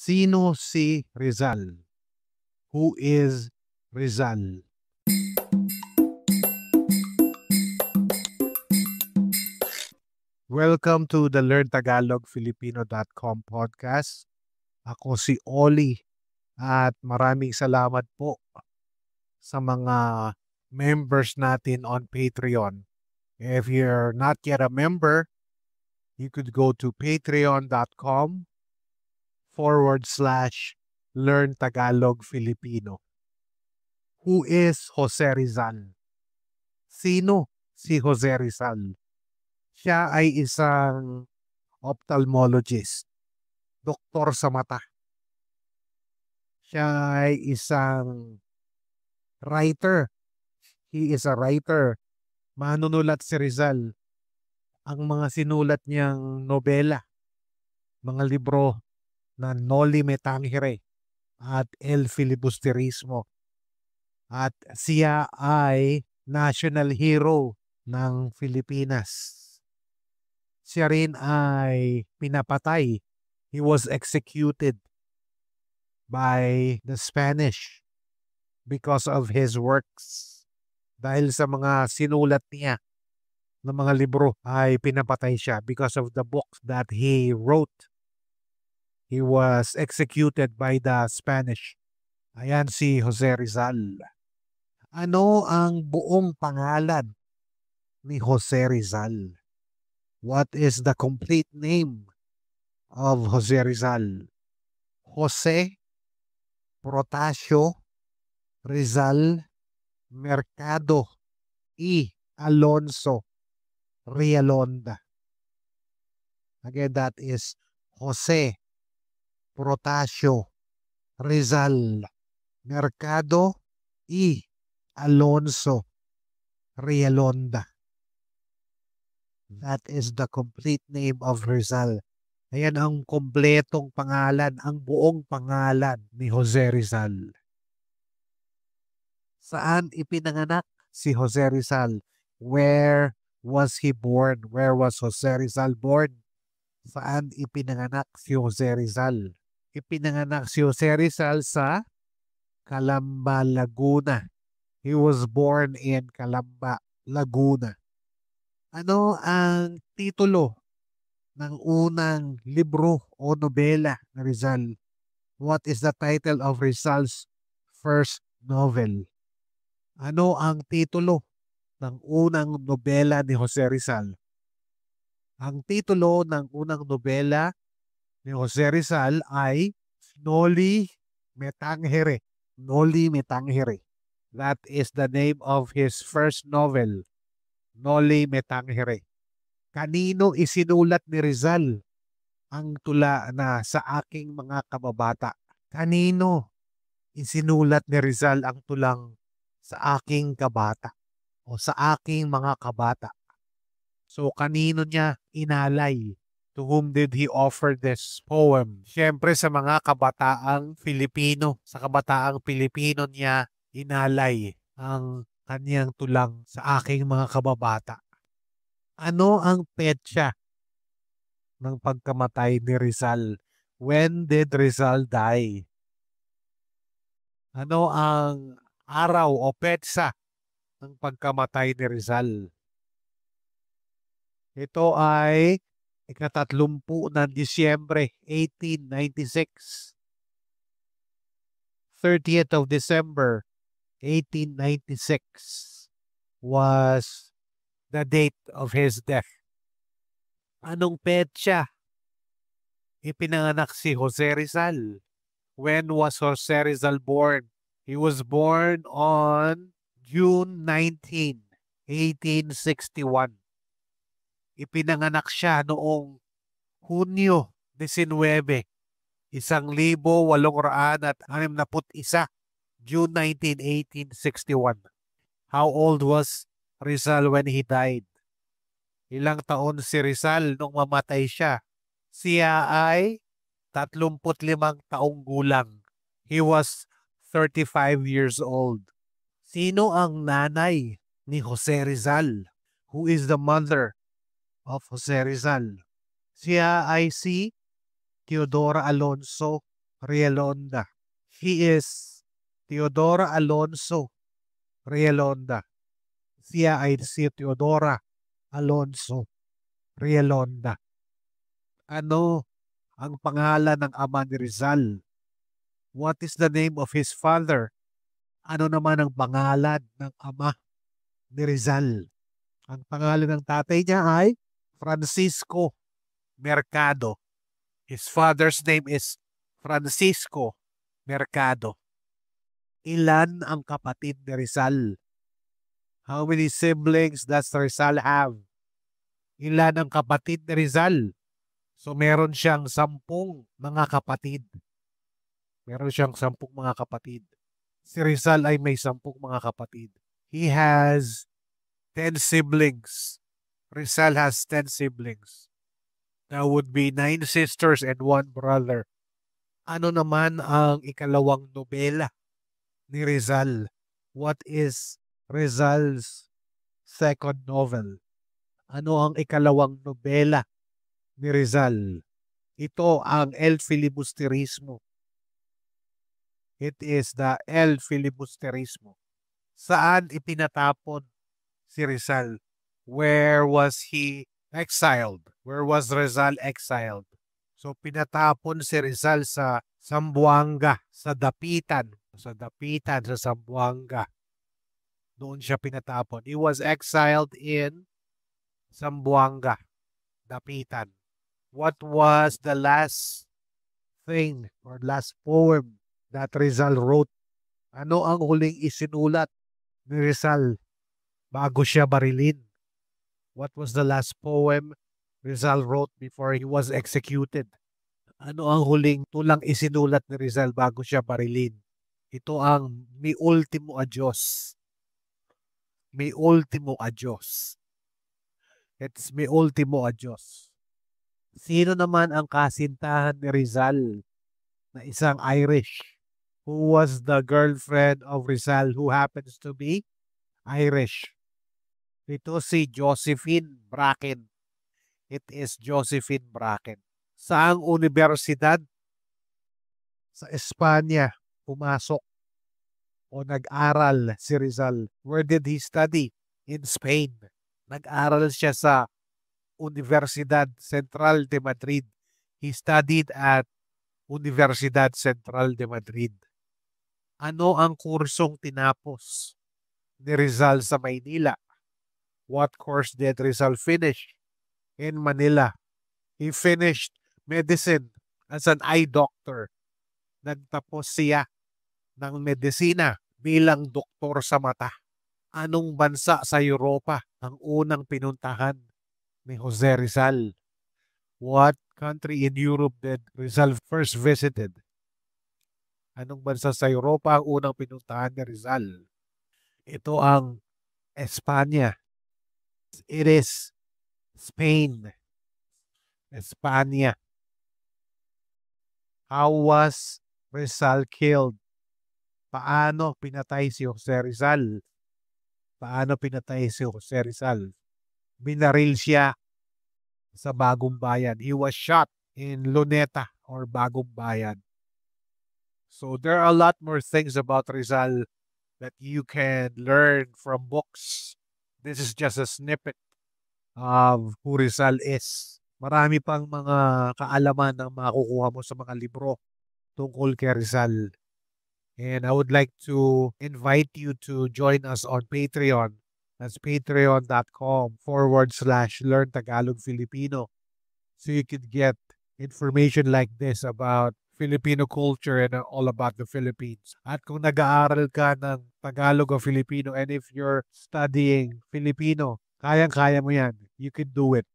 Sino si Rizal? Who is Rizal? Welcome to the LearnTagalogFilipino.com podcast. Ako si Oli at maraming salamat po sa mga members natin on Patreon. If you're not yet a member, you could go to patreon.com/LearnTagalogFilipino. Who is Jose Rizal? Sino si Jose Rizal? Siya ay isang ophthalmologist, doktor sa mata. Siya ay isang writer. He is a writer. Manunulat si Rizal. Ang mga sinulat niyang nobela, mga libro na Noli Me Tangere at El Filibusterismo. At siya ay national hero ng Pilipinas. Siya rin ay pinapatay. He was executed by the Spanish because of his works. Dahil sa mga sinulat niya ng mga libro ay pinapatay siya because of the books that he wrote. He was executed by the Spanish. Ayan si Jose Rizal. Ano ang buong pangalan ni Jose Rizal? What is the complete name of Jose Rizal? Jose Protasio Rizal Mercado y Alonso Rialonda. Again, that is Jose Protasio Rizal Mercado y Alonso Rialonda. That is the complete name of Rizal. Ayan ang kompletong pangalan, ang buong pangalan ni Jose Rizal. Saan ipinanganak si Jose Rizal? Where was he born? Where was Jose Rizal born? Saan ipinanganak si Jose Rizal? Ipinanganak si Jose Rizal sa Calamba, Laguna. He was born in Calamba, Laguna. Ano ang titulo ng unang libro o nobela ni Rizal? What is the title of Rizal's first novel? Ano ang titulo ng unang nobela ni Jose Rizal? Ang titulo ng unang nobela ni Jose Rizal ay Noli Me Tangere. Noli Me Tangere. That is the name of his first novel, Noli Me Tangere. Kanino isinulat ni Rizal ang tula na Sa Aking Mga Kababata? Kanino isinulat ni Rizal ang tulang Sa Aking Kabata o Sa Aking Mga Kabata? So kanino niya inalay? To whom did he offer this poem? Siyempre sa mga kabataang Filipino. Sa kabataang Pilipino niya inalay ang kaniyang tulang Sa Aking Mga Kababata. Ano ang petsa ng pagkamatay ni Rizal? When did Rizal die? Ano ang araw o petsa ng pagkamatay ni Rizal? Ito ay ika-30 ng Disyembre, 1896. 30th of December, 1896 was the date of his death. Anong petsa ipinanganak si Jose Rizal? When was Jose Rizal born? He was born on June 19, 1861. Ipinanganak siya noong Hunyo 19, 1861, June 19, 1861. How old was Rizal when he died? Ilang taon si Rizal nung mamatay siya? Siya ay 35 taong gulang. He was 35 years old. Sino ang nanay ni Jose Rizal? Who is the mother of Jose Rizal? Siya ay si Teodora Alonso Rielonda. He is Teodora Alonso Rielonda. Siya ay si Teodora Alonso Rielonda. Ano ang pangalan ng ama ni Rizal? What is the name of his father? Ano naman ang pangalan ng ama ni Rizal? Ang pangalan ng tatay niya ay Francisco Mercado. His father's name is Francisco Mercado. Ilan ang kapatid ni Rizal? How many siblings does Rizal have? Ilan ang kapatid ni Rizal? So meron siyang 10 mga kapatid. Meron siyang 10 mga kapatid. Si Rizal ay may 10 mga kapatid. He has 10 siblings. Rizal has 10 siblings. That would be 9 sisters and 1 brother. Ano naman ang ikalawang nobela ni Rizal? What is Rizal's second novel? Ano ang ikalawang nobela ni Rizal? Ito ang El Filibusterismo. It is the El Filibusterismo. Saan ipinatapon si Rizal? Where was he exiled? Where was Rizal exiled? So pinatapon si Rizal sa Zamboanga, sa Dapitan. Sa Dapitan, sa Zamboanga. Doon siya pinatapon. He was exiled in Zamboanga, Dapitan. What was the last thing or last poem that Rizal wrote? Ano ang huling isinulat ni Rizal bago siya barilin? What was the last poem Rizal wrote before he was executed? Ano ang huling tulang isinulat ni Rizal bago siya barilin? Ito ang Mi Ultimo Adios. Mi Ultimo Adios. It's Mi Ultimo Adios. Sino naman ang kasintahan ni Rizal na isang Irish? Who was the girlfriend of Rizal who happens to be Irish? Ito si Josephine Bracken. It is Josephine Bracken. Saang universidad sa Espanya pumasok o nag-aral si Rizal? Where did he study? In Spain. Nag-aral siya sa Universidad Central de Madrid. He studied at Universidad Central de Madrid. Ano ang kursong tinapos ni Rizal sa Maynila? What course did Rizal finish in Manila? He finished medicine as an eye doctor. Nagtapos siya ng medisina bilang doktor sa mata. Anong bansa sa Europa ang unang pinuntahan ni Jose Rizal? What country in Europe did Rizal first visited? Anong bansa sa Europa ang unang pinuntahan ni Rizal? Ito ang Espanya. It is Spain. Espanya. How was Rizal killed? Paano pinatay si Jose Rizal? Paano pinatay si Jose Rizal? Binaril siya sa Bagong Bayan. He was shot in Luneta or Bagong Bayan. So there are a lot more things about Rizal that you can learn from books. This is just a snippet of who Rizal is. Marami pang mga kaalaman na makukuha mo sa mga libro tungkol kay Rizal. And I would like to invite you to join us on Patreon. That's patreon.com/Learn Tagalog Filipino. So you could get information like this about Filipino culture and all about the Philippines. At kung nag-aaral ka ng Tagalog o Filipino and if you're studying Filipino, kayang-kaya mo yan. You can do it.